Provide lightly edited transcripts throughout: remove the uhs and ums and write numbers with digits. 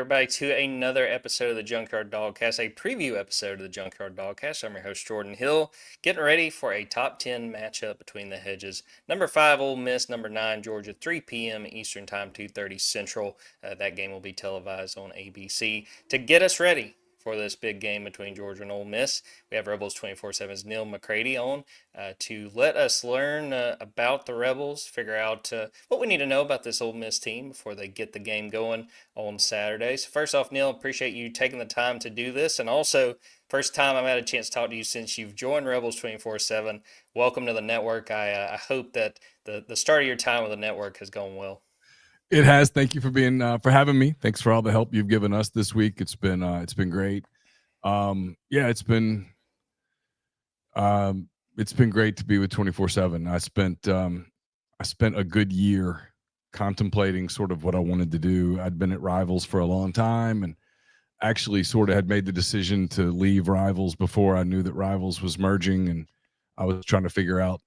everybody, to another episode of the Junkyard Dawgcast, a preview episode of the Junkyard Dawgcast. I'm your host, Jordan Hill, getting ready for a top 10 matchup between the hedges. Number 5, Ole Miss, number 9, Georgia, 3 p.m. Eastern Time, 2:30 Central. That game will be televised on ABC. To get us ready for this big game between Georgia and Ole Miss, we have Rebels 24/7's Neal McCready on to let us learn about the Rebels, figure out what we need to know about this Ole Miss team before they get the game going on Saturday. So first off, Neal, appreciate you taking the time to do this, and also first time I've had a chance to talk to you since you've joined Rebels 24/7. Welcome to the network. I hope that the start of your time with the network has gone well. It has. Thank you for having me. Thanks for all the help you've given us this week. It's been great. It's been great to be with 24/7. I spent a good year contemplating sort of what I wanted to do. I'd been at Rivals for a long time and actually sort of had made the decision to leave Rivals before I knew that Rivals was merging, and I was trying to figure out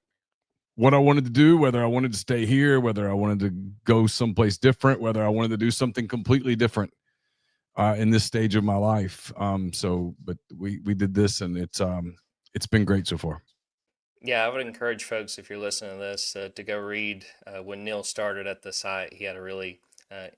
what I wanted to do, whether I wanted to stay here, whether I wanted to go someplace different, whether I wanted to do something completely different in this stage of my life. But we did this, and it's been great so far. Yeah, I would encourage folks, if you're listening to this, to go read when Neal started at the site. He had a really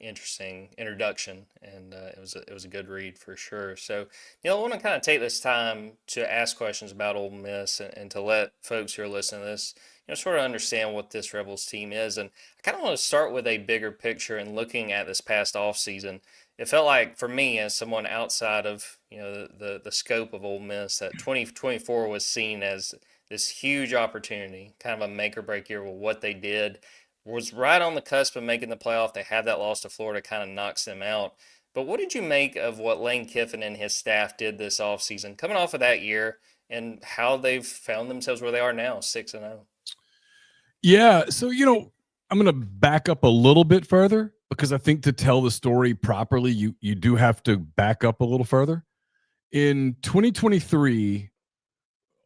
interesting introduction, and it was a good read for sure. So, Neal, I want to kind of take this time to ask questions about Ole Miss and to let folks who are listening to this, sort of understand what this Rebels team is. And I kind of want to start with a bigger picture and looking at this past offseason. It felt like, for me, as someone outside of the scope of Ole Miss, that 2024 was seen as this huge opportunity, kind of a make or break year with what they did. Was right on the cusp of making the playoff. They had that loss to Florida, kind of knocks them out. But what did you make of what Lane Kiffin and his staff did this offseason, coming off of that year, and how they've found themselves where they are now, 6-0? Yeah, so I'm going to back up a little bit further, because I think to tell the story properly, you do have to back up a little further. In 2023,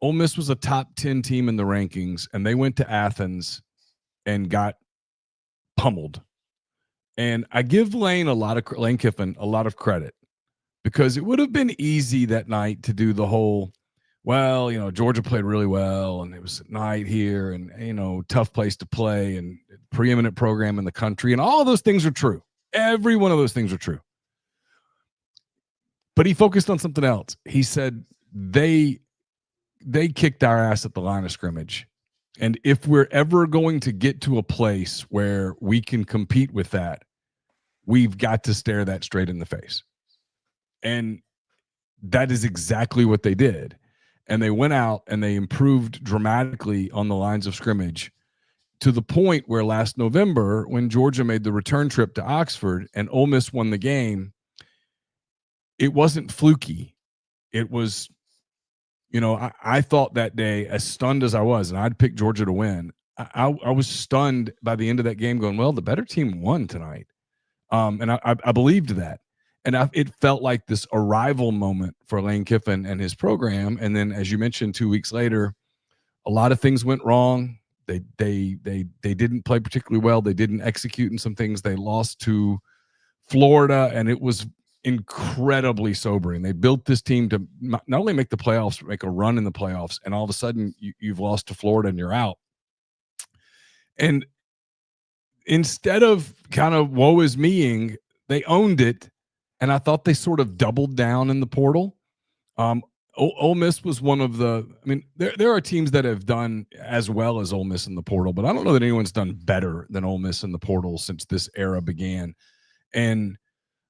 Ole Miss was a top 10 team in the rankings, and they went to Athens and got pummeled. And I give Lane Kiffin a lot of credit, because it would have been easy that night to do the whole, Georgia played really well, and it was at night here, and tough place to play, and preeminent program in the country, and all of those things are true. Every one of those things are true. But he focused on something else. He said they kicked our ass at the line of scrimmage. And if we're ever going to get to a place where we can compete with that, we've got to stare that straight in the face. And that is exactly what they did. And they went out and they improved dramatically on the lines of scrimmage, to the point where last November, when Georgia made the return trip to Oxford and Ole Miss won the game, it wasn't fluky. It was, I thought that day, as stunned as I was, and I'd picked Georgia to win, I was stunned by the end of that game going, well, the better team won tonight. And I believed that. And it felt like this arrival moment for Lane Kiffin and his program. And then, as you mentioned, 2 weeks later, a lot of things went wrong. They didn't play particularly well. They didn't execute in some things. They lost to Florida, and it was incredibly sobering. They built this team to not only make the playoffs, but make a run in the playoffs. And all of a sudden, you've lost to Florida and you're out. And instead of kind of woe is meing, they owned it. And I thought they sort of doubled down in the portal. Ole Miss was one of there are teams that have done as well as Ole Miss in the portal, but I don't know that anyone's done better than Ole Miss in the portal since this era began. And,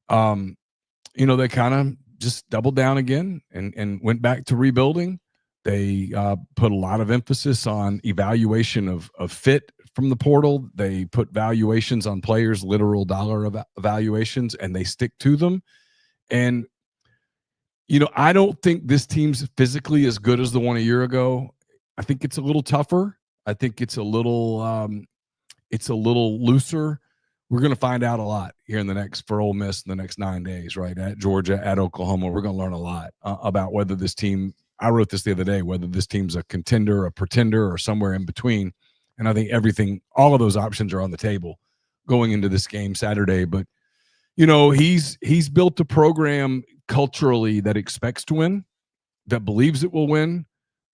they kind of just doubled down again and went back to rebuilding. They put a lot of emphasis on evaluation of fit from the portal. They put valuations on players, literal dollar evaluations, and they stick to them. And, I don't think this team's physically as good as the one a year ago. I think it's a little tougher. I think it's a little looser. We're going to find out a lot here for Ole Miss in the next 9 days, right? At Georgia, at Oklahoma, we're going to learn a lot about whether this team, I wrote this the other day, whether this team's a contender, a pretender, or somewhere in between. And I think all of those options are on the table going into this game Saturday. But, He's built a program culturally that expects to win, that believes it will win,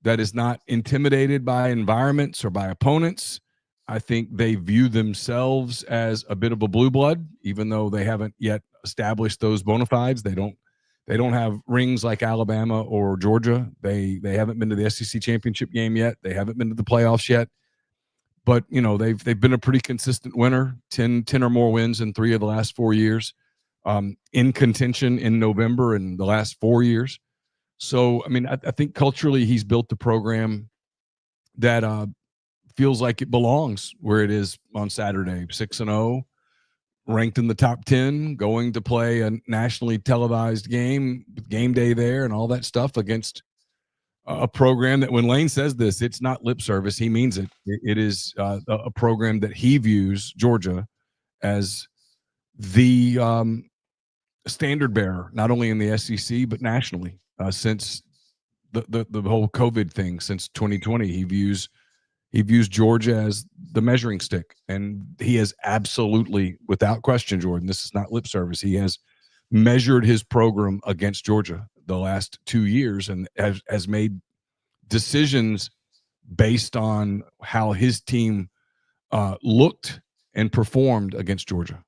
that is not intimidated by environments or by opponents. I think they view themselves as a bit of a blue blood, even though they haven't yet established those bona fides. They don't have rings like Alabama or Georgia. They haven't been to the SEC championship game yet. They haven't been to the playoffs yet. But they've been a pretty consistent winner, 10 or more wins in 3 of the last 4 years, in contention in November in the last 4 years. So, I mean, I think culturally he's built the program that feels like it belongs where it is on Saturday, 6-0, ranked in the top 10, going to play a nationally televised game with game day there and all that stuff against a program that, when Lane says this, it's not lip service. He means it. It is a program that he views, Georgia, as the standard bearer, not only in the SEC, but nationally. Since the whole COVID thing, since 2020, he views Georgia as the measuring stick. And he has absolutely, without question, Jordan, this is not lip service, he has measured his program against Georgia the last 2 years and has made decisions based on how his team looked and performed against Georgia.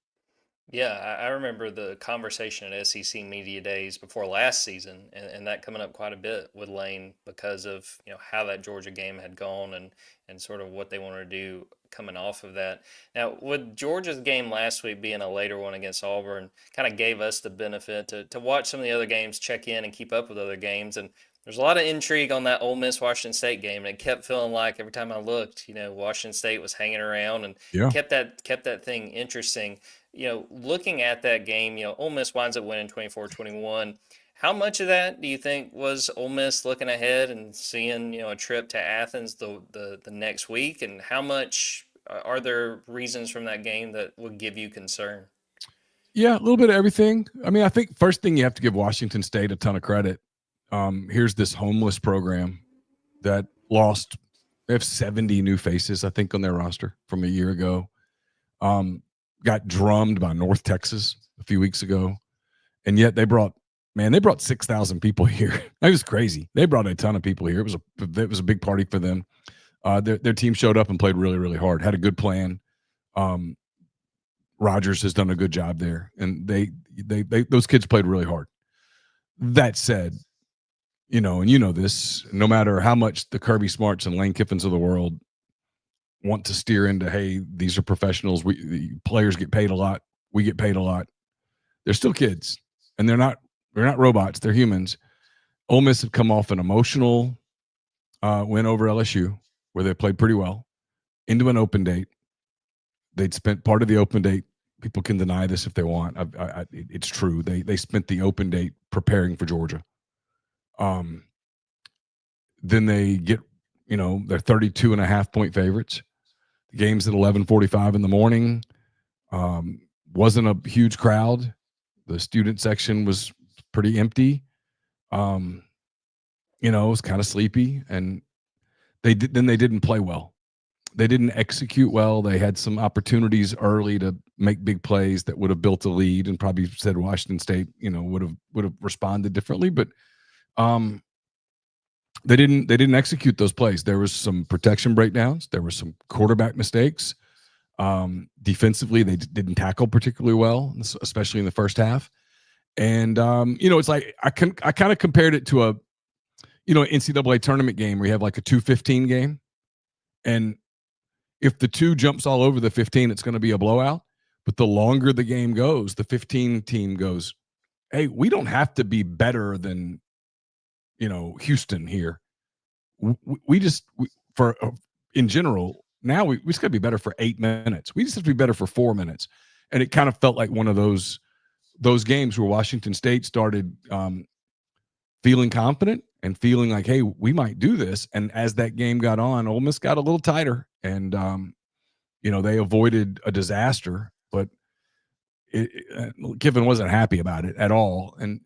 Yeah, I remember the conversation at SEC Media Days before last season, and that coming up quite a bit with Lane because of how that Georgia game had gone and sort of what they wanted to do coming off of that. Now, with Georgia's game last week being a later one against Auburn, kind of gave us the benefit to watch some of the other games, check in and keep up with other games, and there's a lot of intrigue on that Ole Miss Washington State game, and it kept feeling like every time I looked, Washington State was hanging around and kept that thing interesting. Looking at that game, Ole Miss winds up winning 24-21. How much of that do you think was Ole Miss looking ahead and seeing, a trip to Athens the next week? And how much are there reasons from that game that would give you concern? Yeah, a little bit of everything. I mean, I think first thing you have to give Washington State a ton of credit. Here's this homeless program that lost. They have 70 new faces, I think, on their roster from a year ago. Got drummed by North Texas a few weeks ago, and yet they brought 6,000 people here. It was crazy. They brought a ton of people here. It was a big party for them. Their team showed up and played really, really hard. Had a good plan. Rogers has done a good job there, and they those kids played really hard. That said, and this, no matter how much the Kirby Smarts and Lane Kiffins of the world want to steer into, hey, these are professionals. The players get paid a lot. We get paid a lot. They're still kids, and they're not robots. They're humans. Ole Miss have come off an emotional win over LSU, where they played pretty well, into an open date. They'd spent part of the open date. People can deny this if they want. It's true. They spent the open date preparing for Georgia. Then they get, they're 32.5-point favorites. The game's at 11:45 in the morning. Wasn't a huge crowd. The student section was pretty empty. It was kind of sleepy, and they didn't play well. They didn't execute well. They had some opportunities early to make big plays that would have built a lead, and probably said Washington State, would have responded differently. But they didn't execute those plays. There was some protection breakdowns. There were some quarterback mistakes. Defensively, they didn't tackle particularly well, especially in the first half. And it's like I kind of compared it to an NCAA tournament game where you have like a 2-15 game, and if the 2 jumps all over the 15, it's going to be a blowout. But the longer the game goes, the 15 team goes, hey, we don't have to be better than Houston here. In general, now we just got to be better for 8 minutes. We just have to be better for 4 minutes. And it kind of felt like one of those games where Washington State started feeling confident and feeling like, hey, we might do this. And as that game got on, Ole Miss got a little tighter, and they avoided a disaster. But Kiffin wasn't happy about it at all. And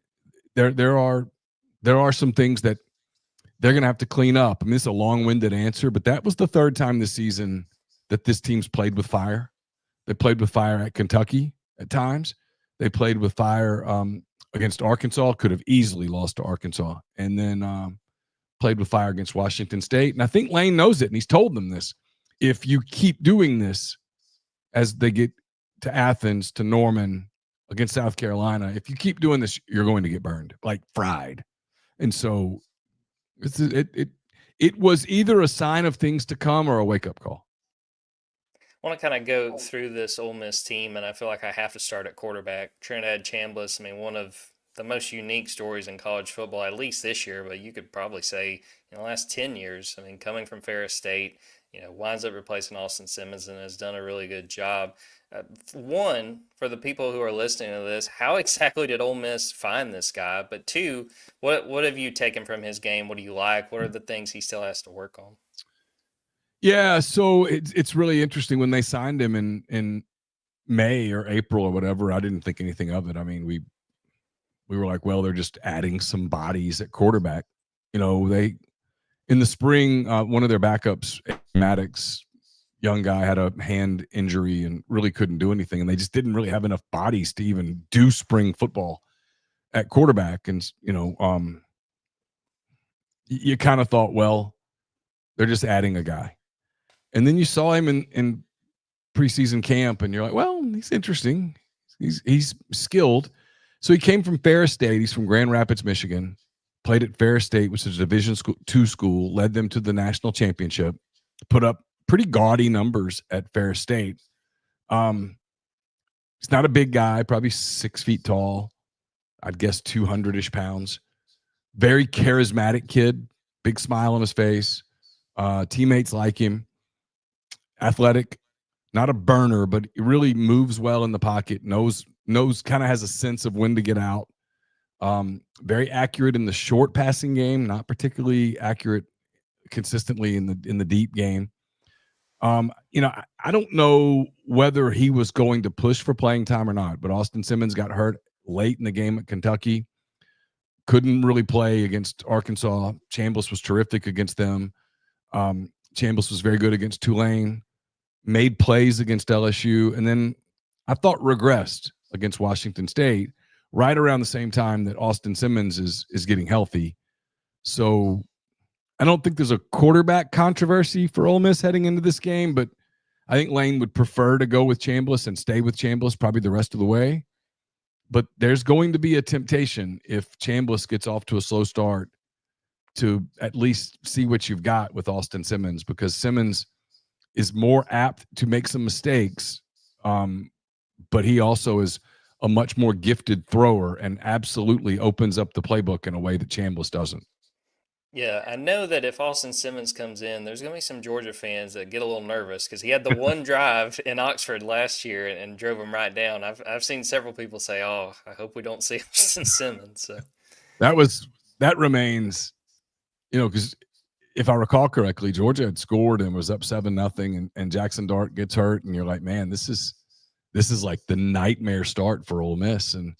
there are some things that they're going to have to clean up. I mean, it's a long-winded answer, but that was the 3rd time this season that this team's played with fire. They played with fire at Kentucky at times. They played with fire against Arkansas, could have easily lost to Arkansas, and then played with fire against Washington State. And I think Lane knows it, and he's told them this. If you keep doing this as they get to Athens, to Norman, against South Carolina, if you keep doing this, you're going to get burned, like fried. And so it was either a sign of things to come or a wake-up call. I want to kind of go through this Ole Miss team, and I feel like I have to start at quarterback. Trinidad Chambliss, I mean, one of the most unique stories in college football, at least this year, but you could probably say in the last 10 years. I mean, coming from Ferris State, winds up replacing Austin Simmons and has done a really good job. One, for the people who are listening to this, how exactly did Ole Miss find this guy? But two, what have you taken from his game? What do you like? What are the things he still has to work on? Yeah, so it's really interesting. When they signed him in May or April or whatever, I didn't think anything of it. I mean, we were like, well, they're just adding some bodies at quarterback. They in the spring, one of their backups, Maddox, young guy, had a hand injury and really couldn't do anything, and they just didn't really have enough bodies to even do spring football at quarterback. And you kind of thought, well, they're just adding a guy. And then you saw him in preseason camp, and you're like, well, he's interesting. He's skilled. So he came from Ferris State. He's from Grand Rapids, Michigan. Played at Ferris State, which is a Division II school. Led them to the national championship. Put up pretty gaudy numbers at Ferris State. He's not a big guy, probably 6 feet tall. I'd guess 200-ish pounds. Very charismatic kid. Big smile on his face. Teammates like him. Athletic, not a burner, but he really moves well in the pocket, knows kind of has a sense of when to get out. Very accurate in the short passing game, not particularly accurate consistently in the deep game. I don't know whether he was going to push for playing time or not, but Austin Simmons got hurt late in the game at Kentucky. Couldn't really play against Arkansas. Chambliss was terrific against them. Chambliss was very good against Tulane. Made plays against LSU, and then I thought regressed against Washington State right around the same time that Austin Simmons is getting healthy. So I don't think there's a quarterback controversy for Ole Miss heading into this game, but I think Lane would prefer to go with Chambliss and stay with Chambliss probably the rest of the way. But there's going to be a temptation if Chambliss gets off to a slow start to at least see what you've got with Austin Simmons, because Simmons is more apt to make some mistakes, but he also is a much more gifted thrower and absolutely opens up the playbook in a way that Chambliss doesn't. Yeah, I know that if Austin Simmons comes in, there's going to be some Georgia fans that get a little nervous because he had the one drive in Oxford last year and drove him right down. I've seen several people say, "Oh, I hope we don't see Austin Simmons." So that remains, because if I recall correctly, Georgia had scored and was up 7-0, and Jackson Dart gets hurt, and you're like, man, this is like the nightmare start for Ole Miss. And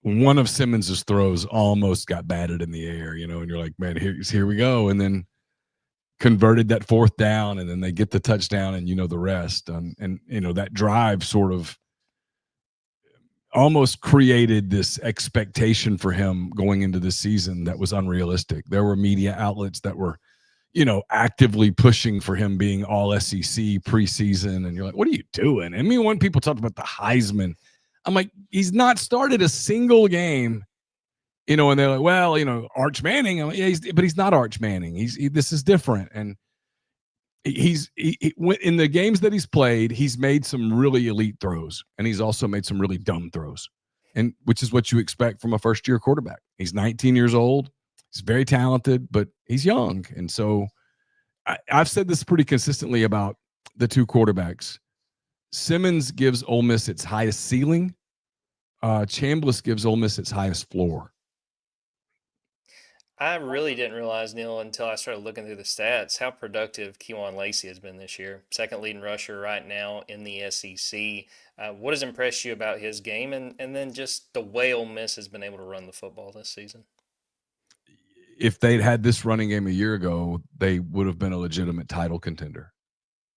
one of Simmons's throws almost got batted in the air, and you're like, man, here we go. And then converted that 4th down, and then they get the touchdown, and the rest. And that drive sort of almost created this expectation for him going into the season that was unrealistic. There were media outlets that were, actively pushing for him being all SEC preseason. And you're like, what are you doing? I mean, when people talked about the Heisman, I'm like, he's not started a single game, and they're like, well, Arch Manning. I'm like, yeah, but he's not Arch Manning. This is different. And he in the games that he's played, he's made some really elite throws, and he's also made some really dumb throws, and which is what you expect from a first-year quarterback. He's 19 years old. He's very talented, but he's young. And so I've said this pretty consistently about the two quarterbacks. Simmons gives Ole Miss its highest ceiling. Chambliss gives Ole Miss its highest floor. I really didn't realize, Neal, until I started looking through the stats, how productive Kejuan Lacey has been this year. Second leading rusher right now in the SEC. What has impressed you about his game, and then just the way Ole Miss has been able to run the football this season? If they'd had this running game a year ago, they would have been a legitimate title contender.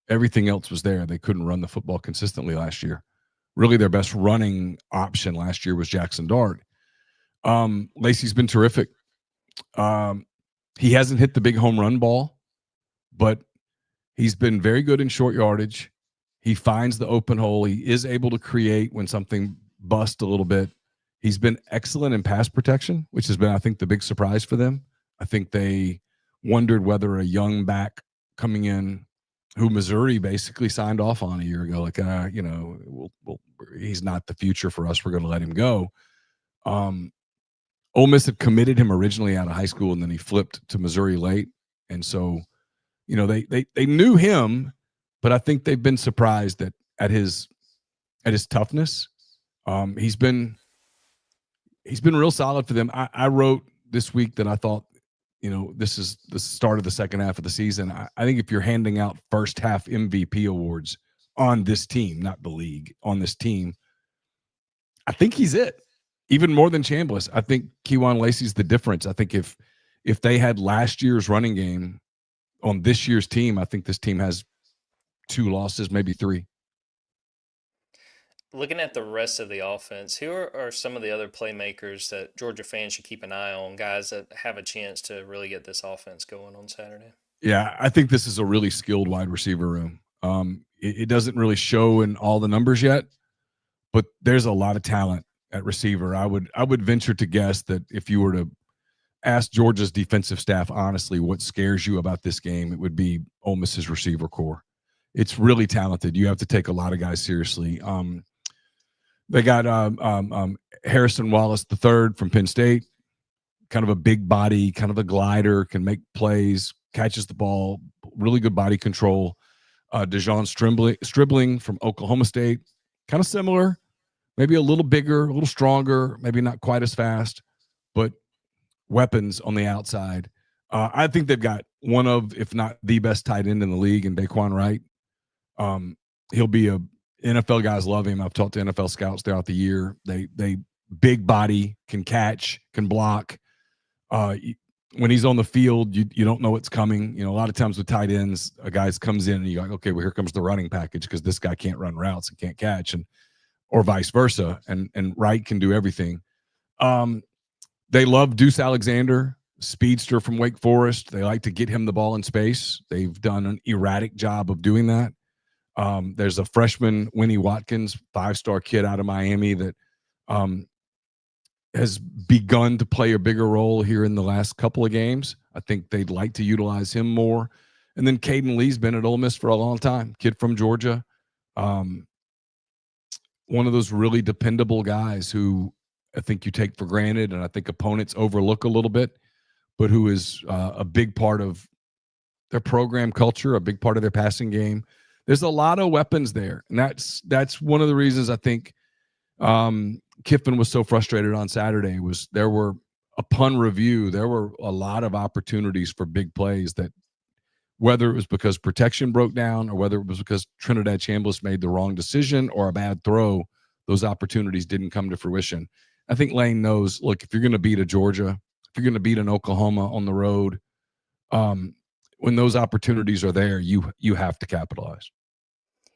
Everything else was there. They couldn't run the football consistently last year. really their best running option last year was Jackson Dart. Lacey's been terrific. He hasn't hit the big home run ball, but he's been very good in short yardage. He finds the open hole. He is able to create when something busts a little bit. He's been excellent in pass protection, which has been, I think, the big surprise for them. I think they wondered whether a young back coming in who Missouri basically signed off on a year ago, like, he's not the future for us. We're going to let him go. Ole Miss had committed him originally out of high school, and then he flipped to Missouri late. And so, they knew him, but I think they've been surprised that at his toughness. He's been real solid for them. I wrote this week that I thought, this is the start of the second half of the season. I think if you're handing out first half MVP awards on this team, not the league, on this team, I think he's it. Even more than Chambliss. I think Kejuan Lacey's the difference. I think if they had last year's running game on this year's team, I think this team has 2 losses, maybe 3. Looking at the rest of the offense, who are some of the other playmakers that Georgia fans should keep an eye on, guys that have a chance to really get this offense going on Saturday? Yeah, I think this is a really skilled wide receiver room. It doesn't really show in all the numbers yet, but there's a lot of talent at receiver. I would venture to guess that if you were to ask Georgia's defensive staff honestly what scares you about this game, it would be Ole Miss's receiver core. It's really talented. You have to take a lot of guys seriously. They got Harrison Wallace III from Penn State, kind of a big body, kind of a glider, can make plays, catches the ball, really good body control. Dejon Stribling from Oklahoma State, kind of similar, maybe a little bigger, a little stronger, maybe not quite as fast, but weapons on the outside. I think they've got one of, if not the best tight end in the league in Daquan Wright. He'll be NFL guys love him. I've talked to NFL scouts throughout the year. They big body, can catch, can block. When he's on the field, you don't know what's coming. A lot of times with tight ends, a guy comes in and you're like, okay, well, here comes the running package because this guy can't run routes and can't catch, or vice versa. And Wright can do everything. They love Deuce Alexander, speedster from Wake Forest. They like to get him the ball in space. They've done an erratic job of doing that. There's a freshman, Winnie Watkins, 5-star kid out of Miami that has begun to play a bigger role here in the last couple of games. I think they'd like to utilize him more. And then Caden Lee's been at Ole Miss for a long time, kid from Georgia. One of those really dependable guys who I think you take for granted and I think opponents overlook a little bit, but who is a big part of their program culture, a big part of their passing game. There's a lot of weapons there, and that's one of the reasons I think Kiffin was so frustrated on Saturday. Was there were upon review there were a lot of opportunities for big plays that, whether it was because protection broke down or whether it was because Trinidad Chambliss made the wrong decision or a bad throw, those opportunities didn't come to fruition. I think Lane knows. Look, if you're going to beat a Georgia, if you're going to beat an Oklahoma on the road, when those opportunities are there, you have to capitalize.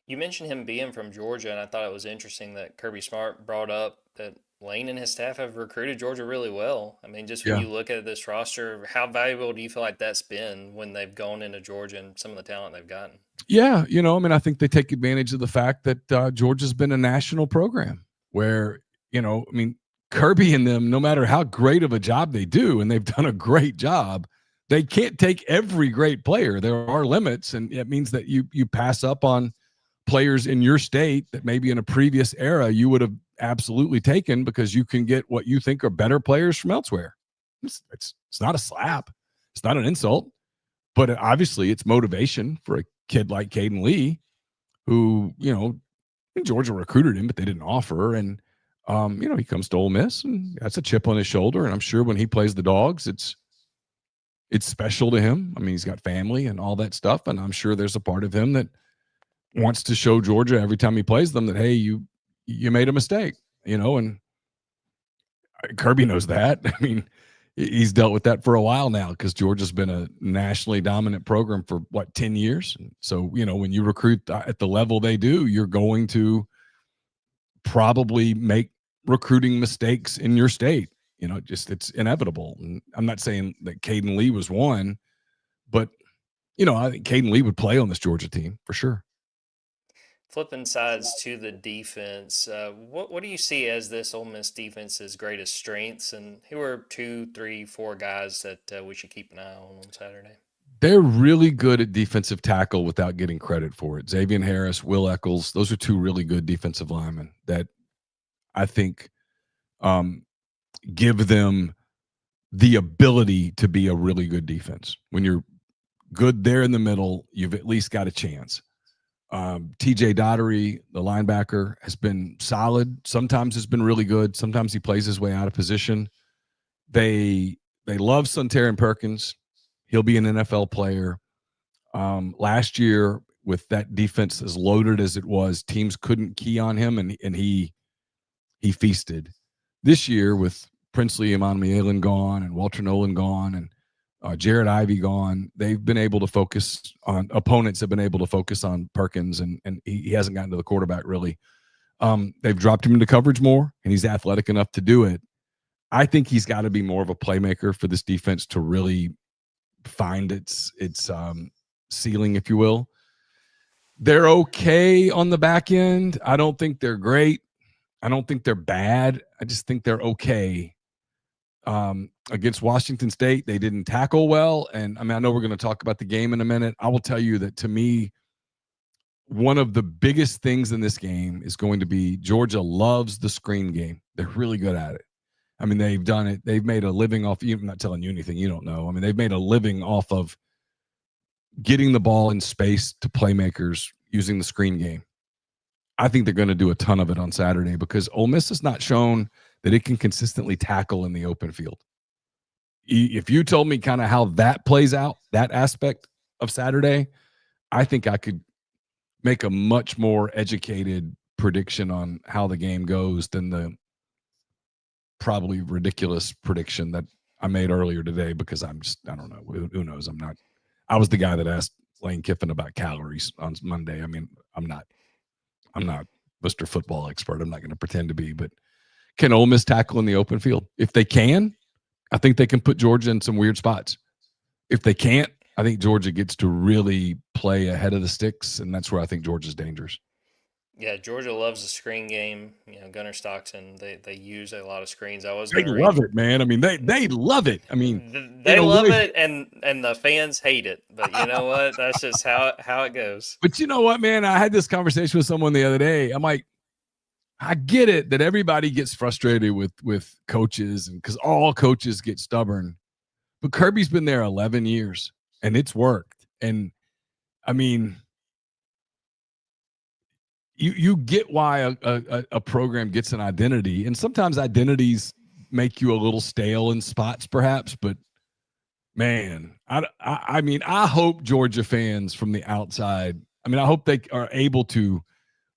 You mentioned him being from Georgia, and I thought it was interesting that Kirby Smart brought up that Lane and his staff have recruited Georgia really well. I mean, just when you look at this roster, how valuable do you feel like that's been when they've gone into Georgia and some of the talent they've gotten? Yeah, I think they take advantage of the fact that Georgia's been a national program where, Kirby and them, no matter how great of a job they do, and they've done a great job, they can't take every great player. There are limits, and it means that you pass up on players in your state that maybe in a previous era you would have absolutely taken because you can get what you think are better players from elsewhere. It's not a slap. It's not an insult, but obviously it's motivation for a kid like Caden Lee who, Georgia recruited him, but they didn't offer. And, he comes to Ole Miss and that's a chip on his shoulder. And I'm sure when he plays the Dawgs, it's special to him. I mean, he's got family and all that stuff. And I'm sure there's a part of him that wants to show Georgia every time he plays them that, hey, you made a mistake, and Kirby knows that. I mean, he's dealt with that for a while now because Georgia's been a nationally dominant program for 10 years. And so, when you recruit at the level they do, you're going to probably make recruiting mistakes in your state. You know, just it's inevitable. And I'm not saying that Caden Lee was one, but you know, I think Caden Lee would play on this Georgia team for sure. Flipping sides to the defense, what do you see as this Ole Miss defense's greatest strengths, and who are 2, 3, 4 guys that we should keep an eye on Saturday? They're really good at defensive tackle without getting credit for it. Xavier Harris, Will Eccles, those are two really good defensive linemen that I think give them the ability to be a really good defense. When you're good there in the middle, you've at least got a chance. TJ Dottery, the linebacker, has been solid. Sometimes has been really good. Sometimes he plays his way out of position. They love Suntaran Perkins. He'll be an NFL player. Last year, with that defense as loaded as it was, teams couldn't key on him, and he feasted. This year, with Princely Emmanuel gone and Walter Nolan gone and Jared Ivey gone, they've been able to focus on opponents have been able to focus on Perkins, and he hasn't gotten to the quarterback really. They've dropped him into coverage more, and he's athletic enough to do it. I think he's got to be more of a playmaker for this defense to really find its ceiling, if you will. They're okay on the back end. I don't think they're great. I don't think they're bad. I just think they're okay. Against Washington State, they didn't tackle well. And I mean, I know we're going to talk about the game in a minute. I will tell you that to me, one of the biggest things in this game is going to be Georgia loves the screen game. They're really good at it. I mean, they've done it. They've made a living off. I'm not telling you anything you don't know. I mean, they've made a living off of getting the ball in space to playmakers using the screen game. I think they're going to do a ton of it on Saturday because Ole Miss has not shown that it can consistently tackle in the open field. If you told me kind of how that plays out, that aspect of Saturday, I think I could make a much more educated prediction on how the game goes than the probably ridiculous prediction that I made earlier today because I don't know. Who knows? I was the guy that asked Lane Kiffin about calories on Monday. I mean, I'm not Mr. Football expert. I'm not going to pretend to be, but can Ole Miss tackle in the open field? If they can, I think they can put Georgia in some weird spots. If they can't, I think Georgia gets to really play ahead of the sticks, and that's where I think Georgia's dangerous. Yeah, Georgia loves the screen game. You know, Gunnar Stockton, they use a lot of screens. They love it, man. I mean, they love it. I mean, they love it, and the fans hate it. But you know what? That's just how it goes. But you know what, man? I had this conversation with someone the other day. I'm like, I get it that everybody gets frustrated with coaches, and because all coaches get stubborn. But Kirby's been there 11 years, and it's worked. And I mean, you get why a program gets an identity, and sometimes identities make you a little stale in spots, perhaps. But man, I mean, I hope Georgia fans from the outside. I mean, I hope they are able to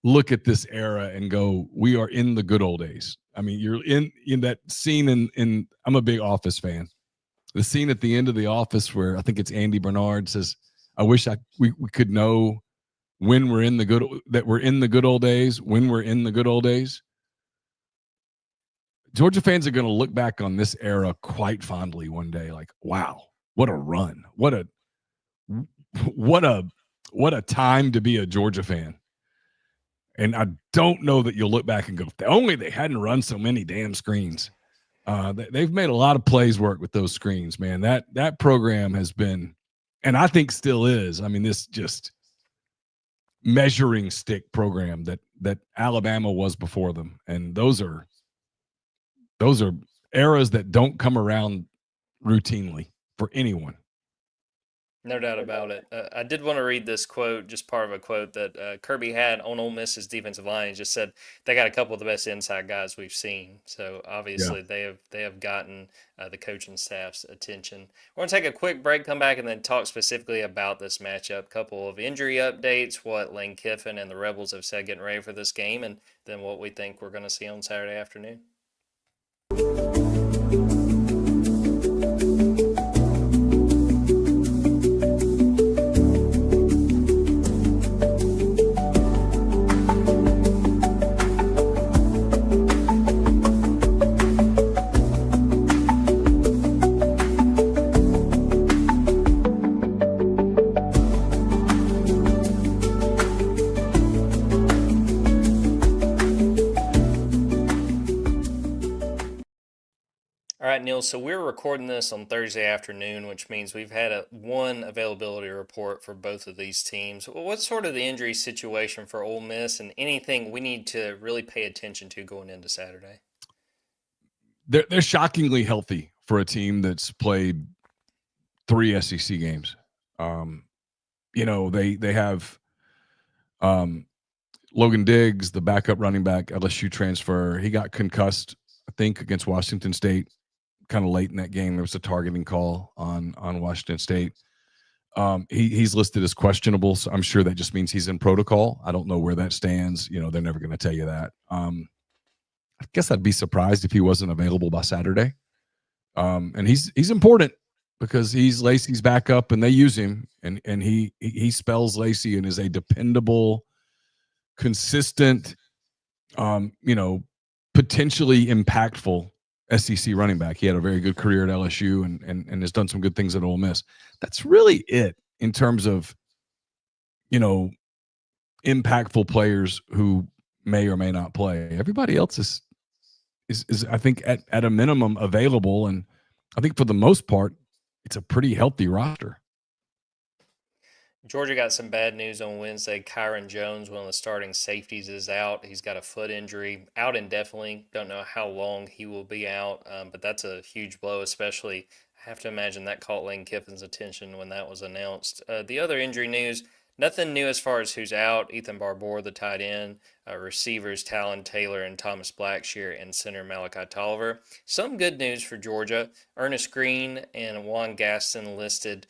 look at this era and go, we are in the good old days. I mean, you're in that scene in I'm a big Office fan. The scene at the end of The Office where I think it's Andy Bernard says, I wish we could know when we're in the good old days, when we're in the good old days. Georgia fans are going to look back on this era quite fondly one day. Like, wow, what a run. What a time to be a Georgia fan. And I don't know that you'll look back and go, if only they hadn't run so many damn screens. They've made a lot of plays work with those screens, man. That program has been, and I think still is. I mean, this just measuring stick program that Alabama was before them, and those are eras that don't come around routinely for anyone. No doubt about it. I did want to read this quote, just part of a quote that Kirby had on Ole Miss's defensive line. He just said they got a couple of the best inside guys we've seen. So obviously they have gotten the coaching staff's attention. We're going to take a quick break, come back, and then talk specifically about this matchup. Couple of injury updates, what Lane Kiffin and the Rebels have said getting ready for this game, and then what we think we're going to see on Saturday afternoon. right, Neil. So we're recording this on Thursday afternoon, which means we've had one availability report for both of these teams. What's sort of the injury situation for Ole Miss, and anything we need to really pay attention to going into Saturday? They're shockingly healthy for a team that's played 3 SEC games. They have Logan Diggs, the backup running back, LSU transfer. He got concussed, I think, against Washington State kind of late in that game. There was a targeting call on Washington State. He's listed as questionable, so I'm sure that just means he's in protocol. I don't know where that stands. They're never going to tell you that. I guess I'd be surprised if he wasn't available by Saturday. And he's important because he's Lacey's backup, and they use him, and he spells Lacey and is a dependable, consistent, potentially impactful SEC running back. He had a very good career at LSU and has done some good things at Ole Miss. That's really it in terms of, impactful players who may or may not play. Everybody else is I think at a minimum available, and I think for the most part it's a pretty healthy roster. Georgia got some bad news on Wednesday. Kyron Jones, one of the starting safeties, is out. He's got a foot injury, out indefinitely. Don't know how long he will be out, but that's a huge blow, especially I have to imagine that caught Lane Kiffin's attention when that was announced. The other injury news, nothing new as far as who's out. Ethan Barbour, the tight end, receivers Talon Taylor and Thomas Blackshear, and center Malachi Tolliver. Some good news for Georgia. Ernest Green and Juan Gaston listed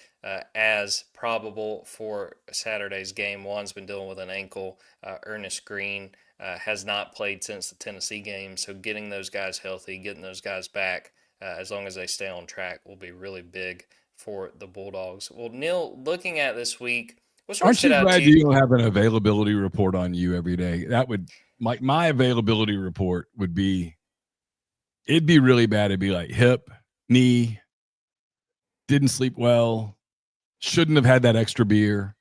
as probable for Saturday's game. Juan's been dealing with an ankle. Ernest Green has not played since the Tennessee game, so getting those guys healthy, getting those guys back, as long as they stay on track, will be really big for the Bulldogs. Well, Neal, looking at this week, aren't you glad you don't have an availability report on you every day? That would, like, my availability report would be, it'd be really bad. It'd be like hip, knee, didn't sleep well, shouldn't have had that extra beer.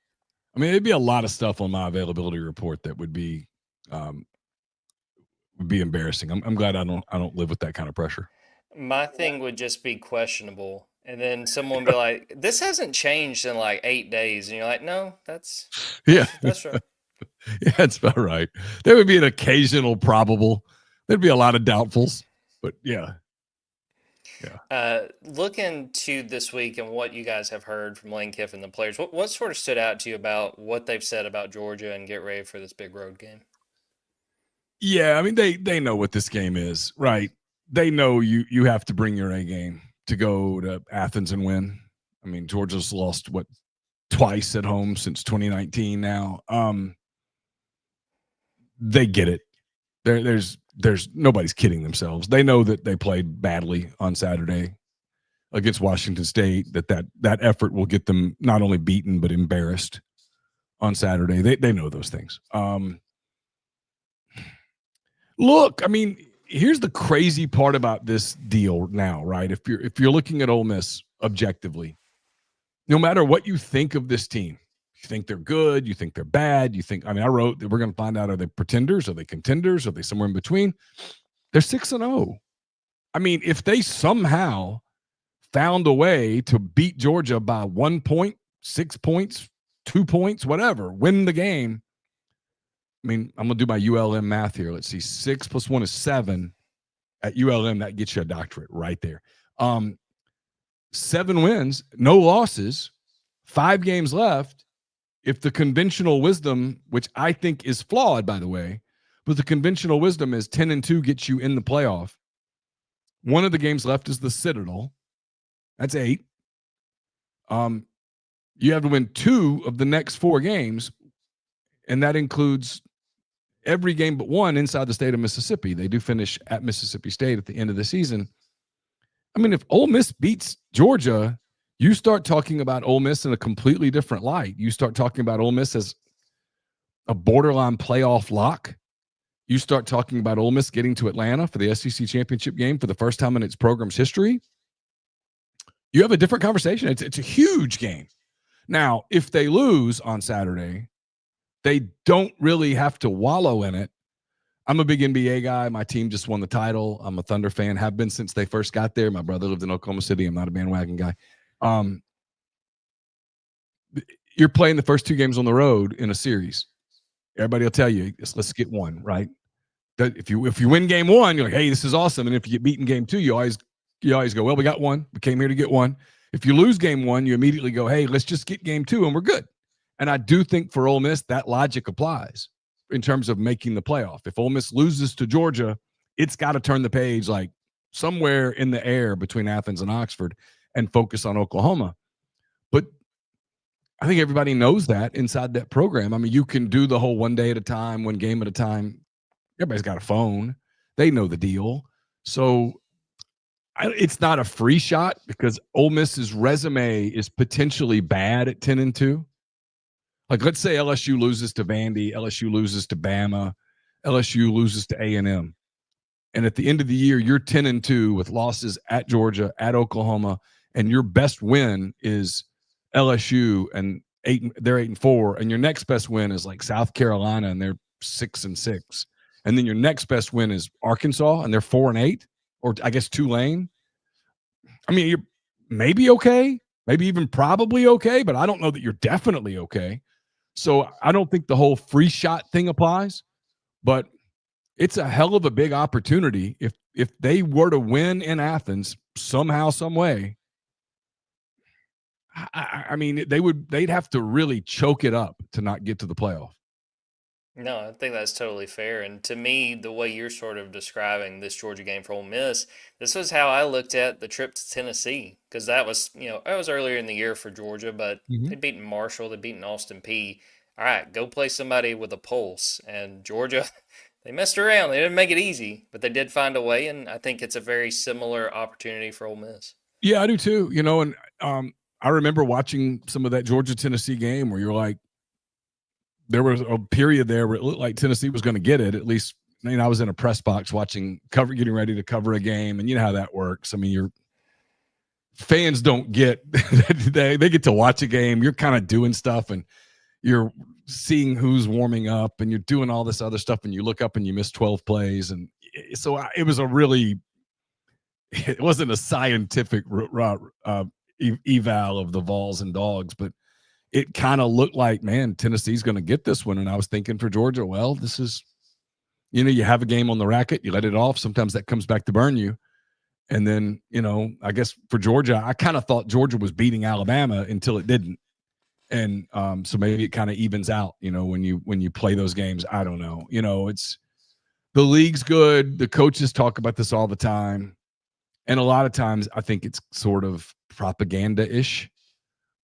I mean, it'd be a lot of stuff on my availability report that would be embarrassing. I'm glad I don't live with that kind of pressure. My thing would just be questionable. And then someone would be like, this hasn't changed in like 8 days. And you're like, no, that's right. Yeah, that's about right. There would be an occasional probable. There'd be a lot of doubtfuls, but yeah. Looking to this week and what you guys have heard from Lane Kiffin, the players, what sort of stood out to you about what they've said about Georgia and get ready for this big road game? Yeah, I mean, they know what this game is, right? They know you have to bring your A game to go to Athens and win. I mean, Georgia's lost twice at home since 2019 now. They get it. There's nobody's kidding themselves. They know that they played badly on Saturday against Washington State, that effort will get them not only beaten but embarrassed on Saturday. They know those things. Look, I mean, here's the crazy part about this deal now, right? If you're looking at Ole Miss objectively, no matter what you think of this team, you think they're good, you think they're bad, I wrote that we're going to find out, are they pretenders, are they contenders, are they somewhere in between? They're 6-0. I mean, if they somehow found a way to beat Georgia by 1 point, 6 points, 2 points, whatever, win the game. I mean, I'm going to do my ULM math here. Let's see. 6 + 1 is 7 at ULM. That gets you a doctorate right there. 7 wins, no losses, 5 games left. If the conventional wisdom, which I think is flawed, by the way, but the conventional wisdom is 10-2 gets you in the playoff. One of the games left is the Citadel. That's 8. You have to win 2 of the next 4 games, and that includes every game but one inside the state of Mississippi. They do finish at Mississippi State at the end of the season. I mean, if Ole Miss beats Georgia, you start talking about Ole Miss in a completely different light. You start talking about Ole Miss as a borderline playoff lock. You start talking about Ole Miss getting to Atlanta for the SEC championship game for the first time in its program's history. You have a different conversation. It's a huge game. Now, if they lose on Saturday, they don't really have to wallow in it. I'm a big NBA guy. My team just won the title. I'm a Thunder fan, have been since they first got there. My brother lived in Oklahoma City. I'm not a bandwagon guy. You're playing the first 2 games on the road in a series. Everybody will tell you, let's get one, right? That if you win game 1, you're like, hey, this is awesome. And if you get beaten game 2, you always go, well, we got one. We came here to get one. If you lose game 1, you immediately go, hey, let's just get game 2 and we're good. And I do think for Ole Miss, that logic applies in terms of making the playoff. If Ole Miss loses to Georgia, it's got to turn the page like somewhere in the air between Athens and Oxford and focus on Oklahoma. But I think everybody knows that inside that program. I mean, you can do the whole one day at a time, one game at a time. Everybody's got a phone. They know the deal. So it's not a free shot because Ole Miss's resume is potentially bad at 10-2. Like, let's say LSU loses to Vandy, LSU loses to Bama, LSU loses to A&M. And at the end of the year, you're 10-2 with losses at Georgia, at Oklahoma, and your best win is LSU, and they're 8-4, and your next best win is like South Carolina, and they're 6-6, and then your next best win is Arkansas, and they're 4-8, or I guess Tulane. I mean, you're maybe okay, maybe even probably okay, but I don't know that you're definitely okay. So I don't think the whole free shot thing applies, but it's a hell of a big opportunity if they were to win in Athens somehow, some way. I mean, they'd have to really choke it up to not get to the playoff. No, I think that's totally fair. And to me, the way you're sort of describing this Georgia game for Ole Miss, this was how I looked at the trip to Tennessee, because that was, it was earlier in the year for Georgia, but they'd beaten Marshall, they'd beaten Austin Peay. All right, go play somebody with a pulse. And Georgia, they messed around. They didn't make it easy, but they did find a way, and I think it's a very similar opportunity for Ole Miss. Yeah, I do too. And I remember watching some of that Georgia-Tennessee game where you're like, there was a period there where it looked like Tennessee was going to get it. At least, I was in a press box getting ready to cover a game, and you know how that works. I mean, your fans don't get they get to watch a game. You're kind of doing stuff, and you're seeing who's warming up, and you're doing all this other stuff, and you look up and you miss 12 plays, and so it was it wasn't a scientific eval of the Vols and Dawgs, but it kind of looked like, man, Tennessee's going to get this one. And I was thinking for Georgia, well, this is, you have a game on the racket, you let it off. Sometimes that comes back to burn you. And then, I guess for Georgia, I kind of thought Georgia was beating Alabama until it didn't. And so maybe it kind of evens out, when you play those games. I don't know. It's the league's good. The coaches talk about this all the time. And a lot of times I think it's sort of propaganda-ish.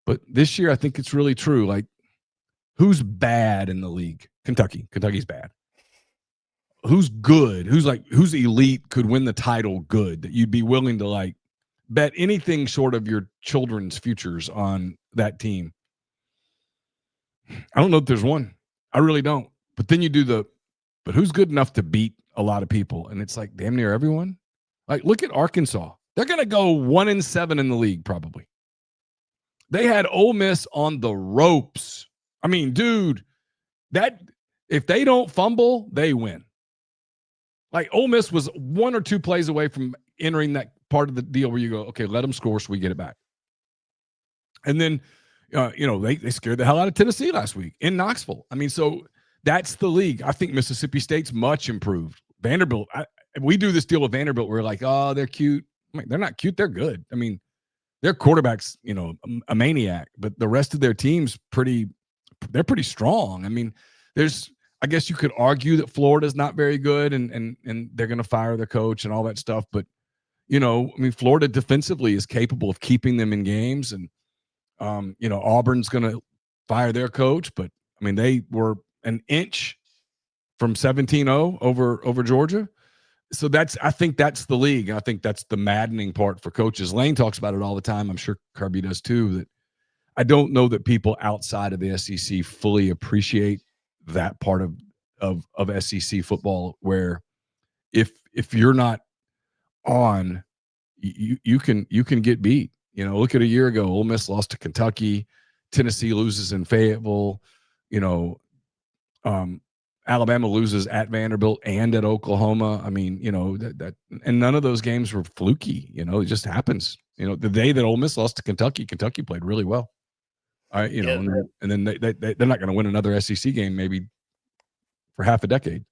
But this year, I think it's really true. Like, who's bad in the league? Kentucky. Kentucky's bad. Who's good? Who's elite, could win the title good, that you'd be willing to, bet anything short of your children's futures on that team? I don't know if there's one. I really don't. But then you do but who's good enough to beat a lot of people? And it's like damn near everyone. Like, look at Arkansas. They're going to go 1-7 in the league probably. They had Ole Miss on the ropes. I mean, dude, that if they don't fumble, they win. Like, Ole Miss was 1 or 2 plays away from entering that part of the deal where you go, okay, let them score so we get it back. And then, they scared the hell out of Tennessee last week in Knoxville. I mean, so that's the league. I think Mississippi State's much improved. Vanderbilt, we do this deal with Vanderbilt. We're like, oh, they're cute. I'm like, they're not cute. They're good. I mean, their quarterback's, a maniac, but the rest of their team's they're pretty strong. I mean, I guess you could argue that Florida's not very good and they're going to fire their coach and all that stuff. But, Florida defensively is capable of keeping them in games. And, Auburn's going to fire their coach. But, they were an inch from 17-0 over Georgia. So I think that's the league. I think that's the maddening part for coaches. Lane talks about it all the time. I'm sure Kirby does too, that I don't know that people outside of the SEC fully appreciate that part of SEC football, where if you're not on, you can get beat. Look at a year ago, Ole Miss lost to Kentucky, Tennessee loses in Fayetteville, Alabama loses at Vanderbilt and at Oklahoma. I mean, and none of those games were fluky. It just happens. The day that Ole Miss lost to Kentucky played really well. And then they're not going to win another SEC game maybe for half a decade.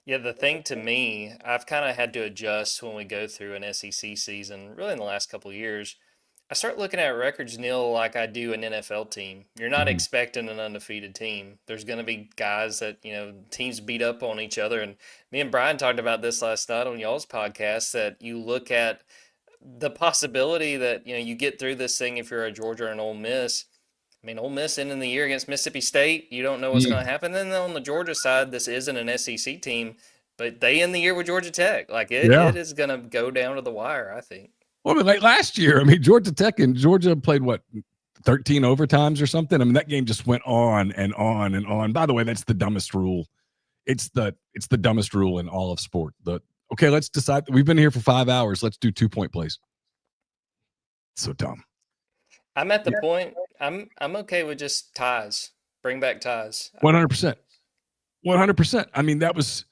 Yeah, the thing to me, I've kind of had to adjust when we go through an SEC season, really in the last couple of years. I start looking at records, Neal, like I do an NFL team. You're not expecting an undefeated team. There's going to be guys that, teams beat up on each other. And me and Brian talked about this last night on y'all's podcast, that you look at the possibility that, you get through this thing if you're a Georgia or an Ole Miss. I mean, Ole Miss ending the year against Mississippi State, you don't know what's going to happen. Then on the Georgia side, this isn't an SEC team, but they end the year with Georgia Tech. Like it is going to go down to the wire, I think. Well, I mean, like last year, Georgia Tech and Georgia played 13 overtimes or something. I mean, that game just went on and on and on. By the way, that's the dumbest rule. It's the dumbest rule in all of sport. Okay, let's decide. We've been here for 5 hours. Let's do 2-point plays. So dumb. I'm at the point. I'm okay with just ties. Bring back ties. 100%. 100%. I mean, that was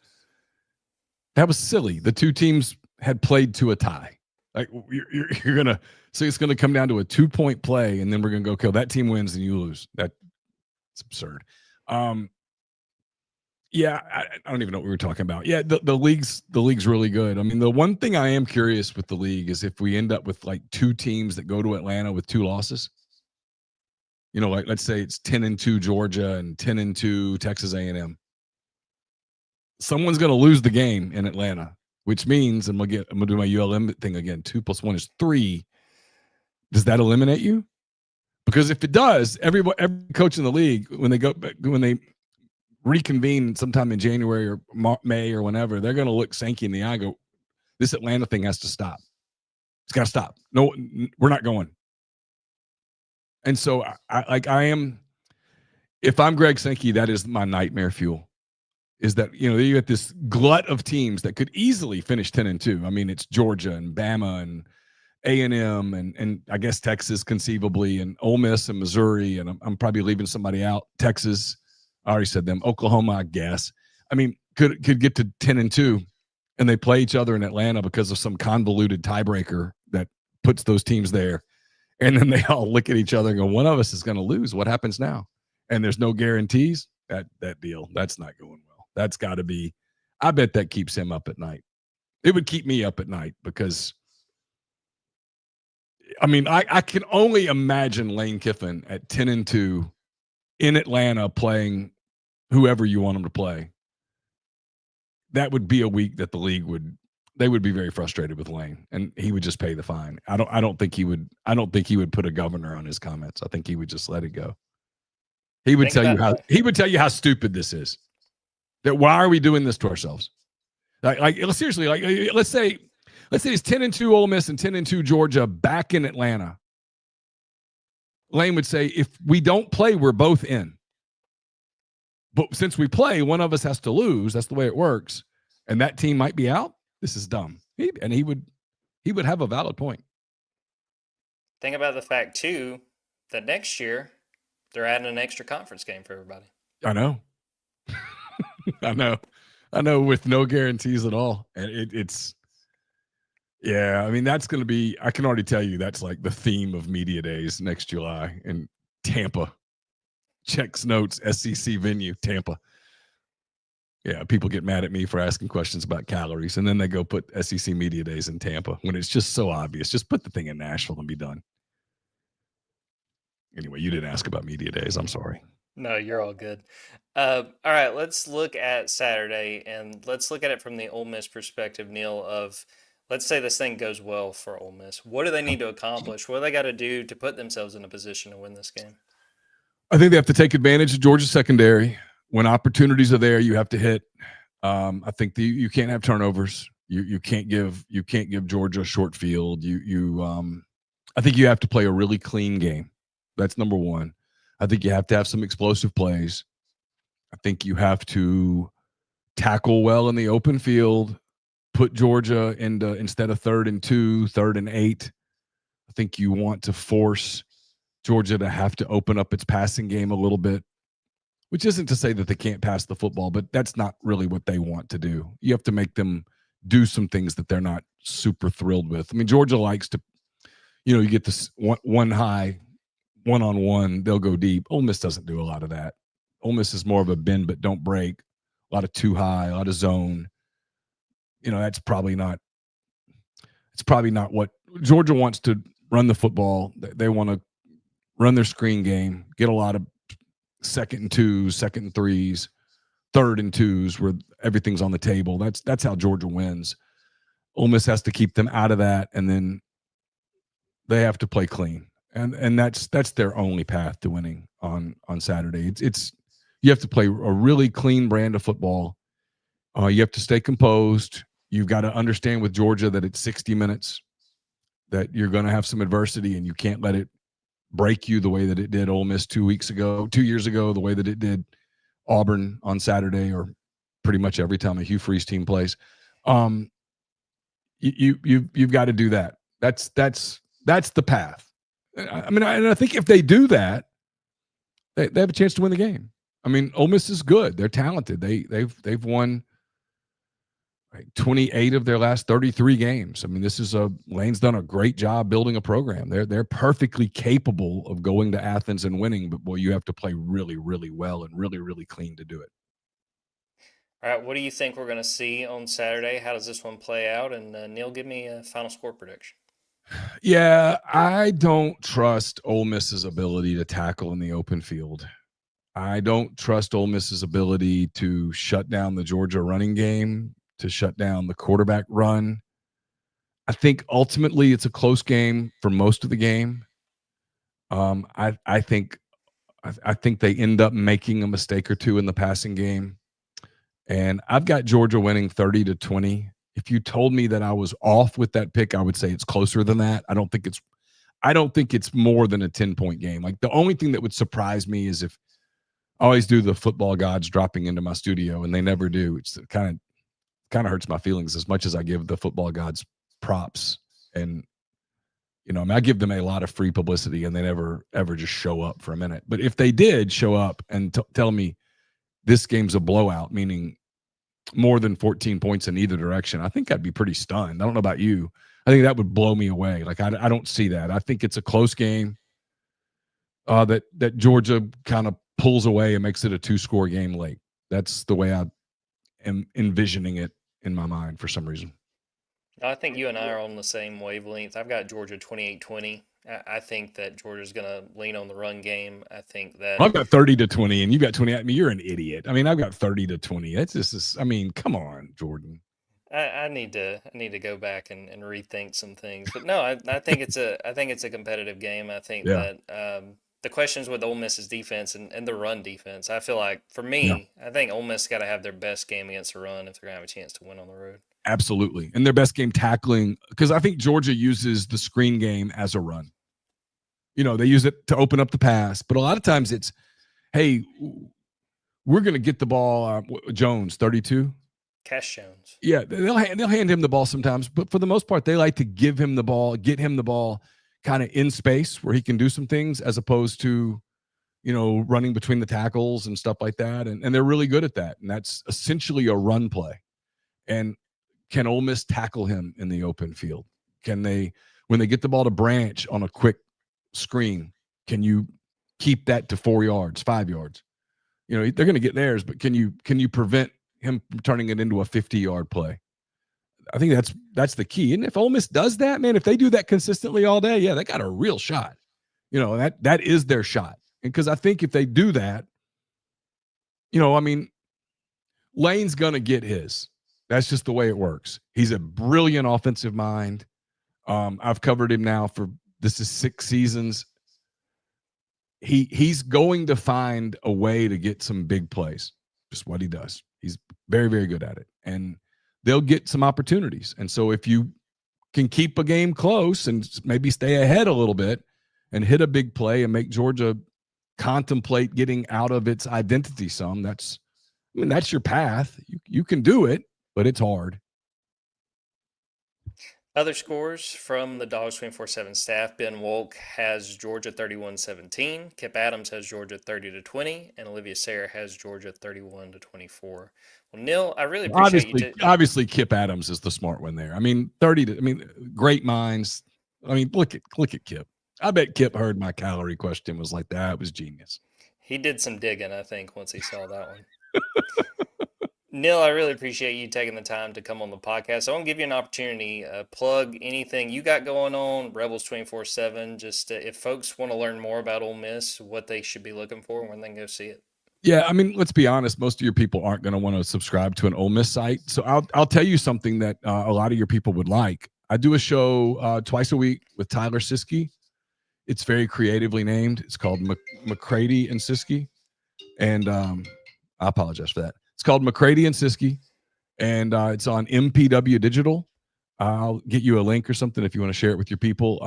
silly. The two teams had played to a tie. Like you're gonna, so it's gonna come down to a 2-point play, and then we're gonna go kill that team wins and you lose. That's absurd. Yeah, I don't even know what we were talking about. Yeah, the league's really good. I mean, the one thing I am curious with the league is if we end up with like two teams that go to Atlanta with 2 losses. Like let's say it's 10-2 Georgia and 10-2 Texas A&M. Someone's going to lose the game in Atlanta, which means, and I'm going to do my ULM thing again. 2 + 1 is 3. Does that eliminate you? Because if it does, every coach in the league, when they reconvene sometime in January or May or whenever, they're going to look Sankey in the eye and go, this Atlanta thing has to stop. It's got to stop. No, we're not going. And so if I'm Greg Sankey, that is my nightmare fuel, is that, you get this glut of teams that could easily finish 10-2. I mean, it's Georgia and Bama and A&M and I guess Texas conceivably, and Ole Miss and Missouri. And I'm probably leaving somebody out. Texas, I already said them. Oklahoma, I guess. I mean, could get to 10-2, and they play each other in Atlanta because of some convoluted tiebreaker that puts those teams there. And then they all look at each other and go, one of us is going to lose. What happens now? And there's no guarantees. That deal, that's not going well. That's got to be, I bet that keeps him up at night. It would keep me up at night because, I mean, I can only imagine Lane Kiffin at 10-2 in Atlanta playing whoever you want him to play. That would be a week that the league would be very frustrated with Lane, and he would just pay the fine. I don't think he would put a governor on his comments. I think he would just let it go. He would tell you how stupid this is. That why are we doing this to ourselves? Like seriously, like let's say it's 10-2 Ole Miss and 10-2 Georgia back in Atlanta. Lane would say, if we don't play, we're both in. But since we play, one of us has to lose. That's the way it works. And that team might be out. This is dumb. He would have a valid point. Think about the fact, too, that next year they're adding an extra conference game for everybody. I know. I know, with no guarantees at all. And it's, yeah, I mean, that's going to be, I can already tell you that's like the theme of media days next July in Tampa. Checks notes, SEC venue, Tampa. Yeah, people get mad at me for asking questions about calories, and then they go put SEC media days in Tampa when it's just so obvious. Just put the thing in Nashville and be done. Anyway, you didn't ask about media days. I'm sorry. No, you're all good. All right, let's look at Saturday, and let's look at it from the Ole Miss perspective, Neal, of let's say this thing goes well for Ole Miss. What do they need to accomplish? What do they got to do to put themselves in a position to win this game? I think they have to take advantage of Georgia's secondary. When opportunities are there, you have to hit. I think you can't have turnovers. You can't give Georgia a short field. I think you have to play a really clean game. That's number one. I think you have to have some explosive plays. I think you have to tackle well in the open field, put Georgia into, instead of 3rd and 2, 3rd and 8. I think you want to force Georgia to have to open up its passing game a little bit. which isn't to say that they can't pass the football, but that's not really what they want to do. You have to make them do some things that they're not super thrilled with. I mean, Georgia likes to, you get this one high, one-on-one, they'll go deep. Ole Miss doesn't do a lot of that. Ole Miss is more of a bend but don't break, a lot of too high, a lot of zone. It's probably not what Georgia wants to run the football. They want to run their screen game, get a lot of second and twos, second and threes, third and twos where everything's on the table. That's how Georgia wins. Ole Miss has to keep them out of that, and then they have to play clean. And that's their only path to winning on Saturday. It's you have to play a really clean brand of football. You have to stay composed. You've got to understand with Georgia that it's 60 minutes, that you're going to have some adversity, and you can't let it break you the way that it did Ole Miss 2 years ago, the way that it did Auburn on Saturday, or pretty much every time a Hugh Freeze team plays. You've got to do that. That's the path. I mean, I think if they do that, they have a chance to win the game. I mean, Ole Miss is good. They're talented. They've won 28 of their last 33 games. I mean, Lane's done a great job building a program. They're perfectly capable of going to Athens and winning, but boy, you have to play really, really well and really, really clean to do it. All right, what do you think we're going to see on Saturday? How does this one play out? And Neal, give me a final score prediction. Yeah, I don't trust Ole Miss's ability to tackle in the open field. I don't trust Ole Miss's ability to shut down the Georgia running game, to shut down the quarterback run. I think ultimately it's a close game for most of the game. I think they end up making a mistake or two in the passing game. And I've got Georgia winning 30-20. If you told me that I was off with that pick, I would say it's closer than that. I don't think it's more than a 10-point game. Like, the only thing that would surprise me is if I always do the football gods dropping into my studio, and they never do. It's kind of hurts my feelings as much as I give the football gods props. And, I mean, I give them a lot of free publicity, and they never, ever just show up for a minute. But if they did show up and tell me this game's a blowout, meaning more than 14 points in either direction, I think I'd be pretty stunned. I don't know about you. I think that would blow me away. Like, I don't see that. I think it's a close game that Georgia kind of pulls away and makes it a 2-score game late. That's the way I am envisioning it in my mind for some reason. I think you and I are on the same wavelength. I've got Georgia 28-20. I think that Georgia's going to lean on the run game. I think that I've got 30-20, and you got 20. I mean, you're an idiot. I mean, I've got 30-20. That's just, I mean, come on, Jordan. I need to go back and rethink some things. But no, I think it's a competitive game. I think that the questions with Ole Miss's defense and the run defense. I feel like, for me, I think Ole Miss got to have their best game against the run if they're going to have a chance to win on the road. Absolutely. And their best game tackling, because I think Georgia uses the screen game as a run. They use it to open up the pass, but a lot of times it's, hey, we're going to get the ball. Jones, 32. Cash Jones. Yeah, they'll hand him the ball sometimes, but for the most part, they like to give him the ball, get him the ball kind of in space where he can do some things, as opposed to, running between the tackles and stuff like that. And they're really good at that. And that's essentially a run play. And can Ole Miss tackle him in the open field? Can they, when they get the ball to Branch on a quick screen, can you keep that to 4 yards, 5 yards? They're going to get theirs, but can you prevent him from turning it into a 50-yard play? I think that's the key. And if Ole Miss does that, man, if they do that consistently all day, they got a real shot. That is their shot. And because I think if they do that, I mean, Lane's going to get his. That's just the way it works. He's a brilliant offensive mind. I've covered him now for, this is 6 seasons. He's going to find a way to get some big plays. Just what he does. He's very, very good at it. And they'll get some opportunities. And so if you can keep a game close and maybe stay ahead a little bit and hit a big play and make Georgia contemplate getting out of its identity some, that's your path. You can do it, but it's hard. Other scores from the Dogs 24/7 staff: Ben Wolk has Georgia 31-17, Kip Adams has Georgia 30-20, and Olivia Sayre has Georgia 31-24. Well, Neal, I really appreciate you. Obviously, Kip Adams is the smart one there. I mean, great minds. I mean, look at Kip. I bet Kip heard my calorie question, was like, that was genius. He did some digging, I think, once he saw that one. Neal, I really appreciate you taking the time to come on the podcast. I want to give you an opportunity, plug anything you got going on, Rebels 24/7. Just if folks want to learn more about Ole Miss, what they should be looking for, when they can go see it. Yeah, I mean, let's be honest. Most of your people aren't going to want to subscribe to an Ole Miss site. So I'll tell you something that a lot of your people would like. I do a show twice a week with Tyler Siskey. It's very creatively named. It's called McCready and Siskey, and I apologize for that. It's called McCready and Siskey, and it's on MPW Digital. I'll get you a link or something if you want to share it with your people.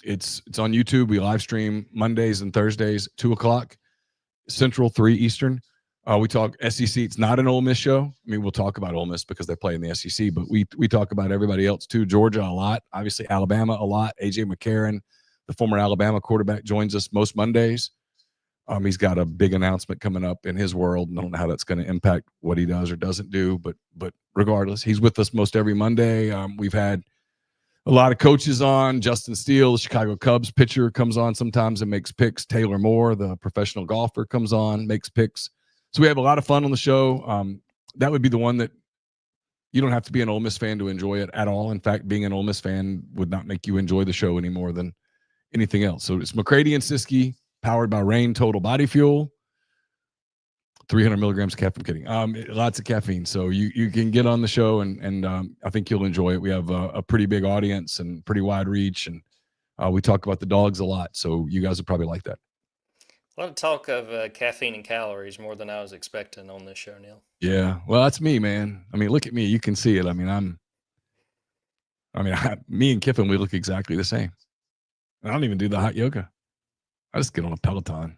It's on YouTube. We live stream Mondays and Thursdays, 2:00 Central, 3 Eastern. We talk SEC. It's not an Ole Miss show. I mean, we'll talk about Ole Miss because they play in the SEC, but we talk about everybody else too. Georgia a lot, obviously Alabama a lot. AJ McCarron, the former Alabama quarterback, joins us most Mondays. He's got a big announcement coming up in his world, and I don't know how that's going to impact what he does or doesn't do, but regardless, he's with us most every Monday. We've had a lot of coaches on. Justin Steele, the Chicago Cubs pitcher, comes on sometimes and makes picks. Taylor Moore, the professional golfer, comes on, makes picks. So we have a lot of fun on the show. That would be the one that you don't have to be an Ole Miss fan to enjoy it at all. In fact, being an Ole Miss fan would not make you enjoy the show any more than anything else. So it's McCready and Siskey, powered by Rain Total Body Fuel. 300 milligrams of caffeine. I'm kidding. Lots of caffeine. So you can get on the show, and I think you'll enjoy it. We have a pretty big audience and pretty wide reach, and we talk about the Dogs a lot. So you guys would probably like that. A lot of talk of caffeine and calories, more than I was expecting on this show, Neal. Yeah, well, that's me, man. I mean, look at me. You can see it. I mean, me and Kiffin, we look exactly the same. I don't even do the hot yoga. I just get on a Peloton.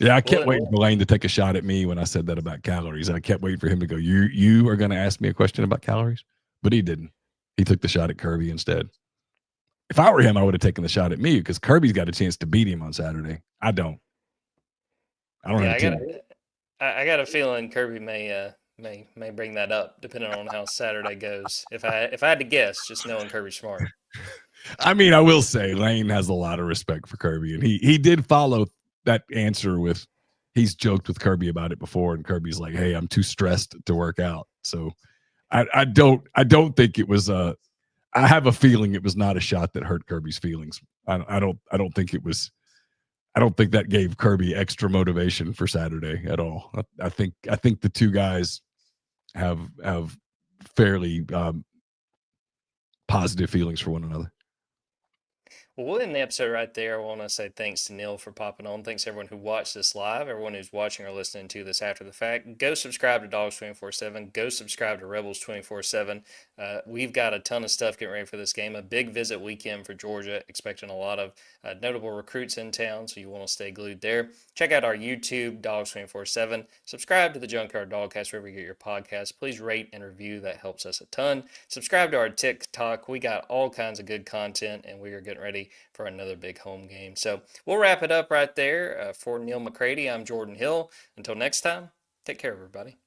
Yeah, I kept waiting for Lane to take a shot at me when I said that about calories. I kept waiting for him to go, you are going to ask me a question about calories? But he didn't. He took the shot at Kirby instead. If I were him, I would have taken the shot at me because Kirby's got a chance to beat him on Saturday. I don't. Yeah, I got a feeling Kirby may bring that up depending on how Saturday goes. If I had to guess, just knowing Kirby's smart. I mean, I will say Lane has a lot of respect for Kirby, and he did follow that answer with, he's joked with Kirby about it before, and Kirby's like, "Hey, I'm too stressed to work out." So I don't think it was I have a feeling it was not a shot that hurt Kirby's feelings. I don't think it was. I don't think that gave Kirby extra motivation for Saturday at all. I think the two guys have fairly positive feelings for one another. Well, we'll end the episode right there. I want to say thanks to Neal for popping on. Thanks to everyone who watched this live, everyone who's watching or listening to this after the fact. Go subscribe to Dawgs 24/7. Go subscribe to Rebels 24/7. We've got a ton of stuff getting ready for this game. A big visit weekend for Georgia, expecting a lot of notable recruits in town, so you want to stay glued there. Check out our YouTube, Dawgs 24/7. Subscribe to the Junkyard Dawgcast wherever you get your podcasts. Please rate and review. That helps us a ton. Subscribe to our TikTok. We got all kinds of good content, and we are getting ready for another big home game. So we'll wrap it up right there. For Neal McCready, I'm Jordan Hill. Until next time, take care, everybody.